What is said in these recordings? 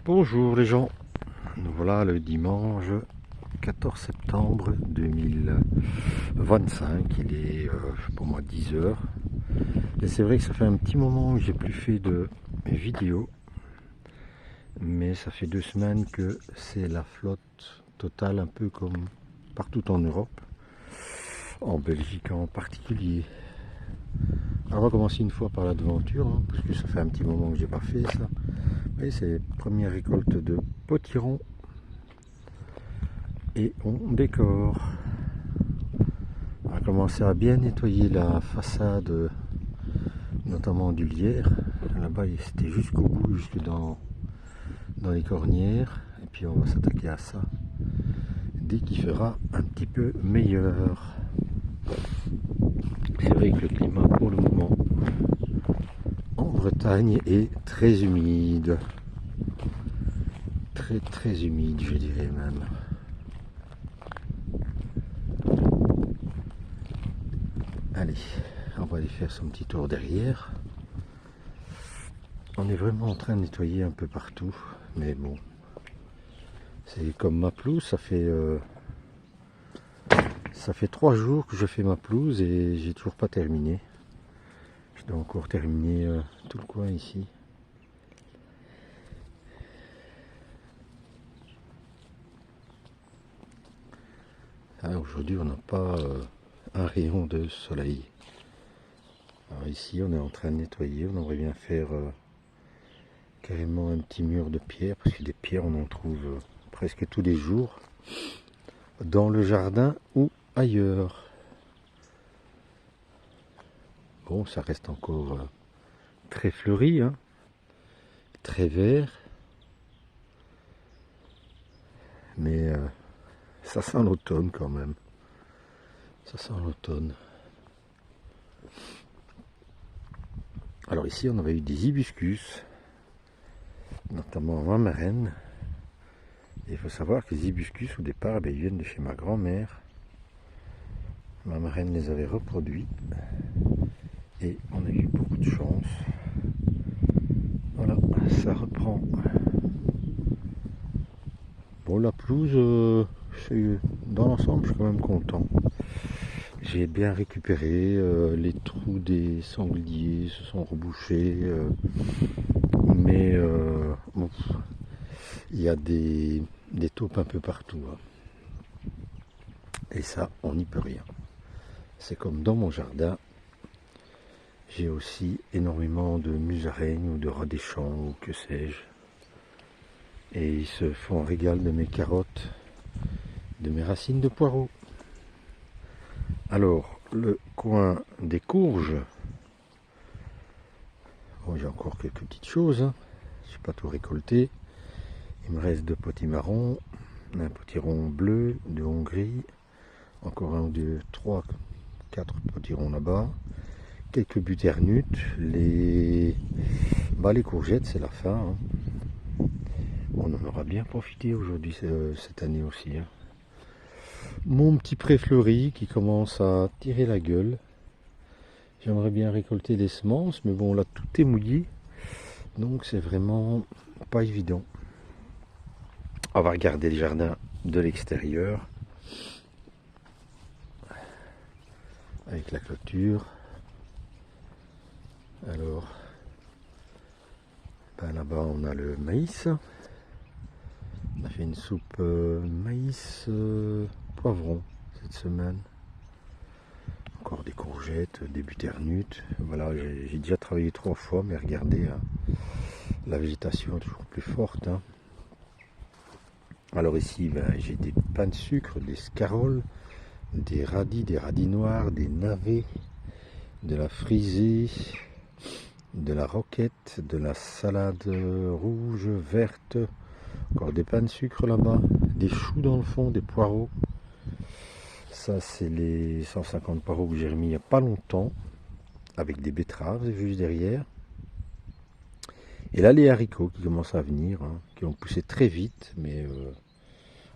Bonjour les gens, nous voilà le dimanche 14 septembre 2025, il est pour moi 10 heures. Et c'est vrai que ça fait un petit moment que j'ai plus fait de vidéos, mais ça fait 2 semaines que c'est la flotte totale, un peu comme partout en Europe, en Belgique en particulier. Alors on va commencer une fois par la devanture, parce que ça fait un petit moment que j'ai pas fait ça. Et c'est première récolte de potirons et on décore. On va commencer à bien nettoyer la façade, notamment du lierre. Là-bas c'était jusqu'au bout, jusque dans les cornières. Et puis on va s'attaquer à ça dès qu'il fera un petit peu meilleur. C'est vrai que le climat pour le moment en Bretagne est très humide. Très humide, je dirais même. Allez, on va aller faire son petit tour derrière. On est vraiment en train de nettoyer un peu partout, mais bon, c'est comme ma pelouse, ça fait 3 jours que je fais ma pelouse et j'ai toujours pas terminé. Je dois encore terminer tout le coin ici. Aujourd'hui on n'a pas un rayon de soleil. Alors ici on est en train de nettoyer, on aimerait bien faire carrément un petit mur de pierre, parce que des pierres on en trouve presque tous les jours, dans le jardin ou ailleurs. Bon, ça reste encore très fleuri, très vert, mais ça sent l'automne quand même. Ça sent l'automne. Alors ici, on avait eu des hibiscus, notamment ma marraine. Et il faut savoir que les hibiscus, au départ, ils viennent de chez ma grand-mère. Ma marraine les avait reproduits. Et on a eu beaucoup de chance. Voilà, ça reprend. Bon, la pelouse, dans l'ensemble, je suis quand même content. J'ai bien récupéré, les trous des sangliers se sont rebouchés, mais bon, il y a des taupes un peu partout. Et ça, on n'y peut rien. C'est comme dans mon jardin, j'ai aussi énormément de musaraignes ou de rats des champs ou que sais-je. Et ils se font un régal de mes carottes, de mes racines de poireaux. Alors, le coin des courges, bon, j'ai encore quelques petites choses, je n'ai pas tout récolté. Il me reste 2 potimarrons, un potiron bleu de Hongrie, encore 1 ou 2, 3, 4 potirons là-bas, quelques butternuttes, les courgettes c'est la fin. On en aura bien profité aujourd'hui, cette année aussi. Mon petit pré fleuri qui commence à tirer la gueule. J'aimerais bien récolter des semences, mais bon là tout est mouillé, donc c'est vraiment pas évident. On va regarder le jardin de l'extérieur avec la clôture. Alors là-bas on a le maïs. On a fait une soupe maïs poivron cette semaine. Encore des courgettes, des butternuttes. Voilà, j'ai déjà travaillé 3 fois, mais regardez, la végétation est toujours plus forte. Alors ici, j'ai des pains de sucre, des scaroles, des radis noirs, des navets, de la frisée, de la roquette, de la salade rouge, verte, encore des pains de sucre là-bas, des choux dans le fond, des poireaux. Ça, c'est les 150 poireaux que j'ai remis il n'y a pas longtemps, avec des betteraves juste derrière. Et là, les haricots qui commencent à venir, qui ont poussé très vite, mais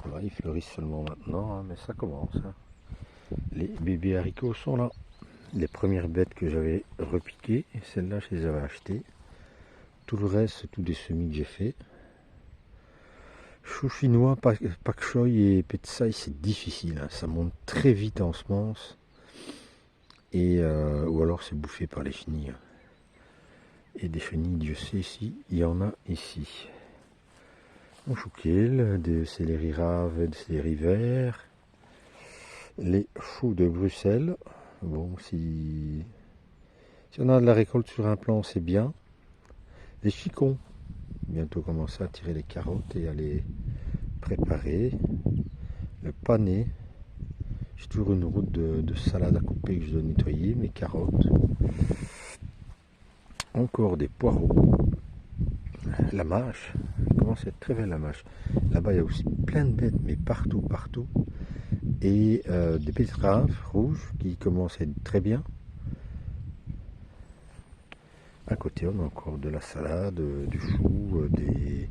voilà, ils fleurissent seulement maintenant, mais ça commence. Les bébés haricots sont là. Les premières bêtes que j'avais repiquées, celles-là, je les avais achetées. Tout le reste, c'est tous des semis que j'ai fait. Chou chinois, pak choi et petsai, c'est difficile, hein. Ça monte très vite en semences. Et, ou alors c'est bouffé par les chenilles. Et des chenilles, Dieu sait si il y en a ici. Mon chouquel, des céleri rave, des céleri vert. Les choux de Bruxelles. Bon, si on a de la récolte sur un plan, c'est bien. Les chicons. Bientôt commencer à tirer les carottes et à les préparer. Le pané. J'ai toujours une route de salade à couper que je dois nettoyer. Mes carottes. Encore des poireaux. La mâche. Elle commence à être très belle la mâche. Là-bas, il y a aussi plein de bêtes, mais partout, partout. Et des betteraves rouges qui commencent à être très bien. À côté, on a encore de la salade, du chou, des...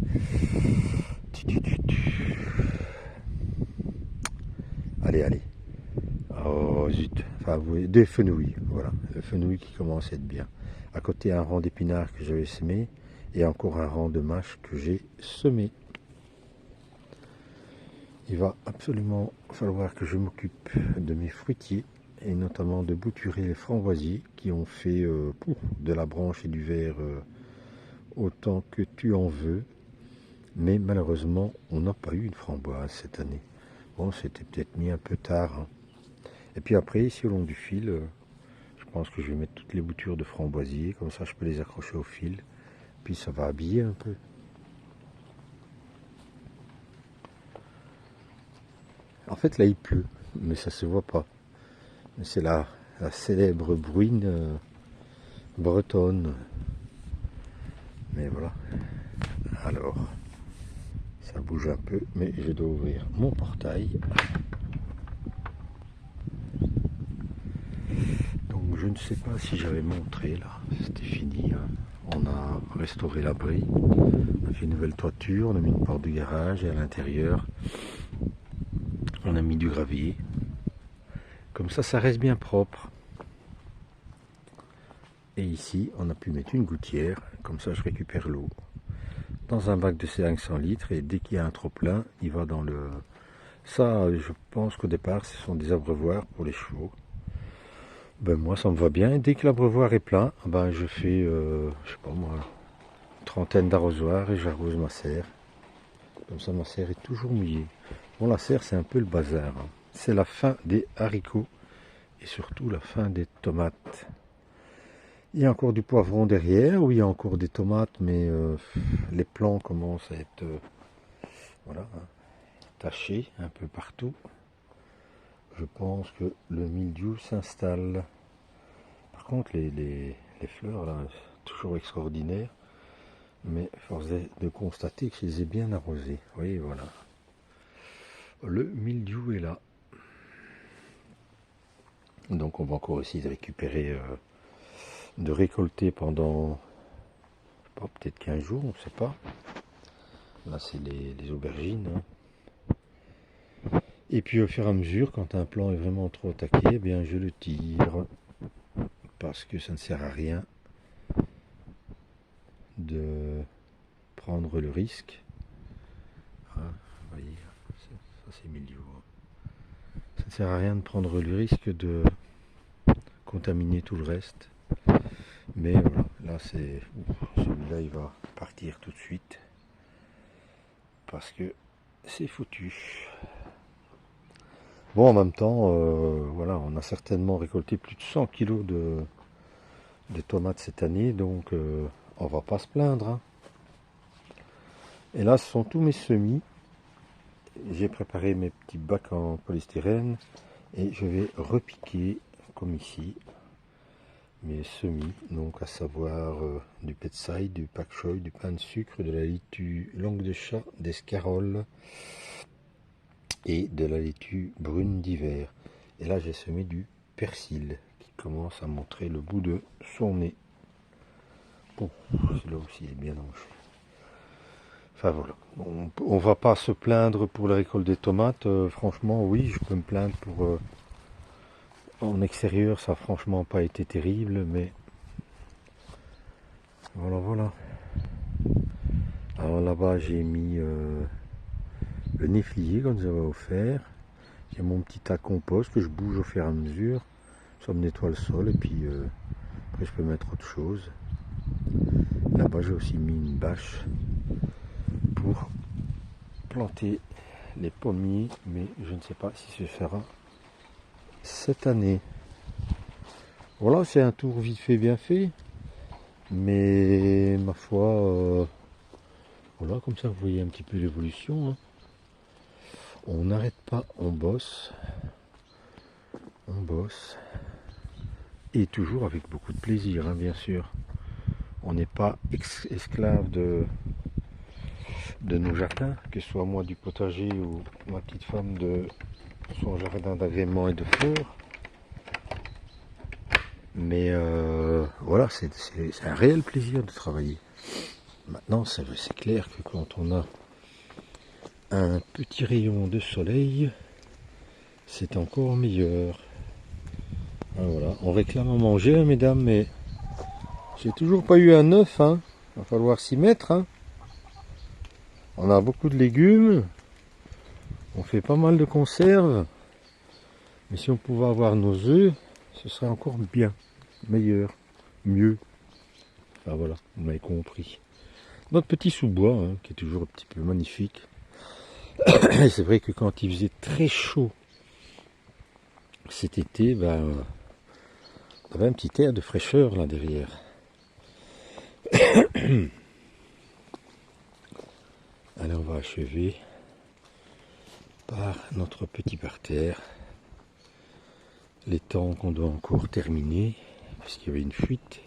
Allez, allez. Oh zut. Enfin, vous voyez, des fenouilles. Voilà, le fenouil qui commence à être bien. À côté, un rang d'épinards que j'avais semé. Et encore un rang de mâches que j'ai semé. Il va absolument falloir que je m'occupe de mes fruitiers. Et notamment de bouturer les framboisiers qui ont fait de la branche et du verre autant que tu en veux. Mais malheureusement, on n'a pas eu une framboise cette année. Bon, c'était peut-être mis un peu tard, hein. Et puis après, ici au long du fil, je pense que je vais mettre toutes les boutures de framboisier. Comme ça, je peux les accrocher au fil. Puis ça va habiller un peu. En fait, là, il pleut, mais ça se voit pas. C'est la célèbre bruine bretonne. Mais voilà. Alors, ça bouge un peu, mais je dois ouvrir mon portail. Donc, je ne sais pas si j'avais montré là. C'était fini, hein. On a restauré l'abri. On a fait une nouvelle toiture. On a mis une porte de garage et à l'intérieur, on a mis du gravier. Comme ça reste bien propre. Et ici, on a pu mettre une gouttière. Comme ça, je récupère l'eau dans un bac de 500 litres. Et dès qu'il y a un trop plein, il va dans le... Ça, je pense qu'au départ, ce sont des abreuvoirs pour les chevaux. Ben moi, ça me va bien. Et dès que l'abreuvoir est plein, ben je fais, je sais pas moi, une trentaine d'arrosoirs et j'arrose ma serre. Comme ça, ma serre est toujours mouillée. Bon, la serre, c'est un peu le bazar, hein. C'est la fin des haricots et surtout la fin des tomates. Il y a encore du poivron derrière, où il y a encore des tomates, mais les plants commencent à être voilà, hein, tachés un peu partout. Je pense que le mildiou s'installe. Par contre, les fleurs, là, toujours extraordinaires. Mais force est de constater que je les ai bien arrosées. Vous voyez, voilà. Le mildiou est là. Donc on va encore essayer de récupérer, de récolter pendant, peut-être 15 jours, on ne sait pas. Là, c'est les aubergines, hein. Et puis au fur et à mesure, quand un plant est vraiment trop attaqué, eh bien je le tire. Parce que ça ne sert à rien de prendre le risque. Ah, vous voyez, ça c'est milieu. Ça ne sert à rien de prendre le risque de contaminer tout le reste. Mais voilà, là c'est... Celui-là il va partir tout de suite. Parce que c'est foutu. Bon, en même temps, voilà, on a certainement récolté plus de 100 kg de tomates cette année, donc on va pas se plaindre, hein. Et là, ce sont tous mes semis. J'ai préparé mes petits bacs en polystyrène et je vais repiquer, comme ici, mes semis, donc à savoir du petsai, du pak choi, du pain de sucre, de la laitue langue de chat, des scaroles et de la laitue brune d'hiver. Et là, j'ai semé du persil qui commence à montrer le bout de son nez. Bon, celui-là aussi est bien hanché. Enfin voilà, on va pas se plaindre pour la récolte des tomates. Franchement, oui, je peux me plaindre pour... en extérieur, ça n'a franchement pas été terrible, mais... Voilà, voilà. Alors là-bas, j'ai mis le néflier qu'on nous avait offert. J'ai mon petit tas compost que je bouge au fur et à mesure. Ça me nettoie le sol et puis après je peux mettre autre chose. Là-bas j'ai aussi mis une bâche pour planter les pommiers, mais je ne sais pas si ce sera cette année. Voilà, c'est un tour vite fait bien fait, mais ma foi, voilà, comme ça vous voyez un petit peu l'évolution. Hein. On n'arrête pas, on bosse, et toujours avec beaucoup de plaisir, hein, bien sûr. On n'est pas esclave de nos jardins, que ce soit moi du potager ou ma petite femme de son jardin d'agrément et de fleurs. Mais voilà, c'est un réel plaisir de travailler. Maintenant, c'est clair que quand on a un petit rayon de soleil, c'est encore meilleur. Ah, voilà, on réclame à manger, hein, mesdames, mais j'ai toujours pas eu un œuf. Hein. Il va falloir s'y mettre. Hein. On a beaucoup de légumes, on fait pas mal de conserves, mais si on pouvait avoir nos œufs, ce serait encore bien, meilleur, mieux. Enfin voilà, vous m'avez compris. Notre petit sous-bois, hein, qui est toujours un petit peu magnifique. Et c'est vrai que quand il faisait très chaud cet été, ben, on avait un petit air de fraîcheur là derrière. Allez, on va achever par notre petit parterre. Les temps qu'on doit encore terminer, parce qu'il y avait une fuite.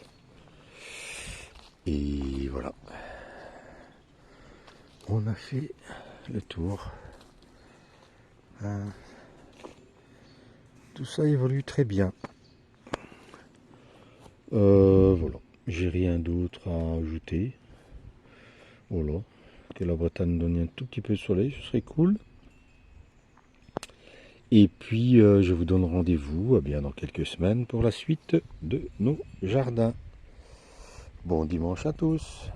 Et voilà. On a fait le tour. Tout ça évolue très bien. Voilà. J'ai rien d'autre à ajouter. Voilà. Que la Bretagne donne un tout petit peu de soleil, ce serait cool. Et puis je vous donne rendez-vous bien dans quelques semaines pour la suite de nos jardins. Bon dimanche à tous.